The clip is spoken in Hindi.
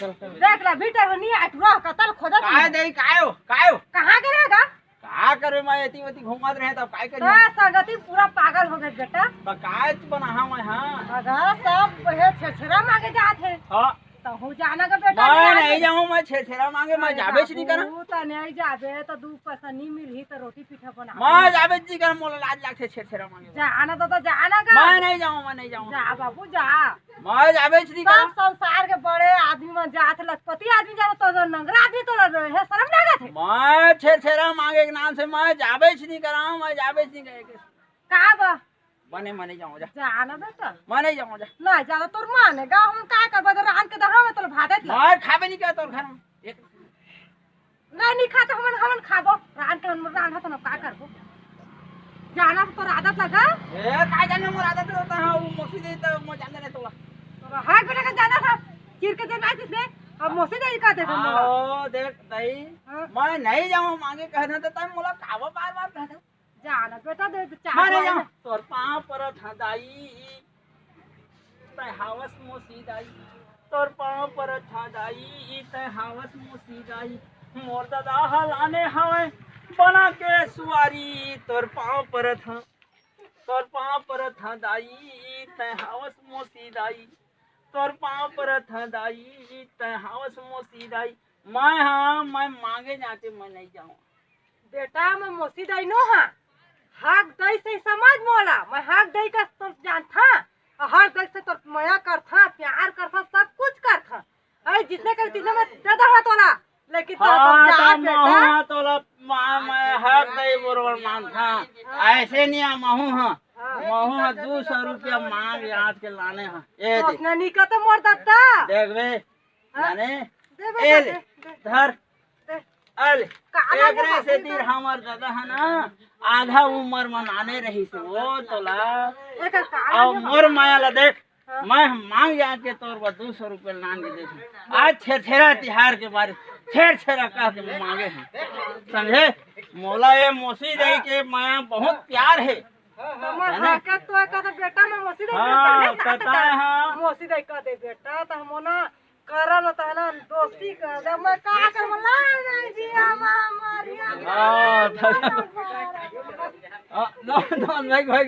देख ला बेटा नहीं आठ रह कतल खोदा काय दे कायो कहां गिरेगा का करे मैं एती वती घुमात रहे तब काय करी हां संगति पूरा पागल हो गए बेटा तो काय बना मैं हां अगर सब हे छछरा मांगे जात है हां तो हो जाना का बेटा मैं नहीं जाऊं मैं छेछरा मांगे मैं जाबे नहीं करा तू तो नहीं जाबे तो दू पैसा नहीं मिलही तो रोटी पीठा बना मैं जाबे नहीं कर मोला लाज लागथे छेछरा मांगे जाना तो जाना का मैं नहीं जाऊं जा बाबू जा मैं जाबे नहीं कर सब संसार के बड़े आदमी में जात लखपति आदमी जाना तो नंगरा आदमी तो है शर्म लागत है मैं छेछरा मांगे के नाम से मैं जाबे नहीं करा मैं जाबे नहीं गए का बा बने मैं नहीं जाऊं जा जाना बेटा मैं नहीं जाऊं जा ना जाना तोर मानेगा हम का करबा तो रान के दहा में तो भागत ला मैं खाबे नहीं कर तोर घर में एक नहीं खाता हमन खाबो रान के हम रान तो ना का करबो जाना तो आदत लगा ए काय जाने मोर आदत होता है वो मोसी दे तो मैं जानने नहीं तोला तो हां बेटा का जाना था चिर के देना इसने अब मोसे दे का दे हम ओ देख दई मैं नहीं जाऊं मांगे कहना तो तय मोला खाबो बार-बार कहता जाना बेटा दे चार मैं नहीं जाऊं तोर पांव पर ठदाई तय हावस मोसी दाई तोर पांव पर ठदाई तय हावस मोसी दाई मोर दादा हलाने हवे बना के सुवारी तोर पांव पर ठदाई तय हावस मोसी दाई तोर पांव पर ठदाई तय हावस मोसी दाई मैं मांगे जाते मैं नहीं जाऊं बेटा मैं मोसी दई नो हां हक दई से समझ मोला मैं हक दई का तो जानथा हक दई से तो माया करथा प्यार करथा सब कुछ करथा अरे जितने कर तितने में दे दहा तोला लेकिन तो जा बेटा तोला मैं हक दई बरोबर मानथा ऐसे नहीं महू हां महू 200 रुपया मांग आज के लाने हां ए तो उसने निका तो मोर दत्ता देख बे जाने दे ए बेटा धर अल काला एकरे से तीर हमर दादा है ना आधा उम्र में नाने रही से वो तोला एक काला और मोर माया ला देख मैं मांग जा के तोर पर 200 रुपया लान के दे आज छेरा तिहार के बारे छेरा कह के मांगे हैं समझे मोला ये मोसी दे के माया बहुत प्यार है हमर हकत तो का बेटा में मोसी दई हाँ, पता है, हाँ। मोसी दई का दे बेटा तो हम ना करल त ना दोस्ती कर दे मैं का कर मला नहीं दिया मारिया हां नो नो भाई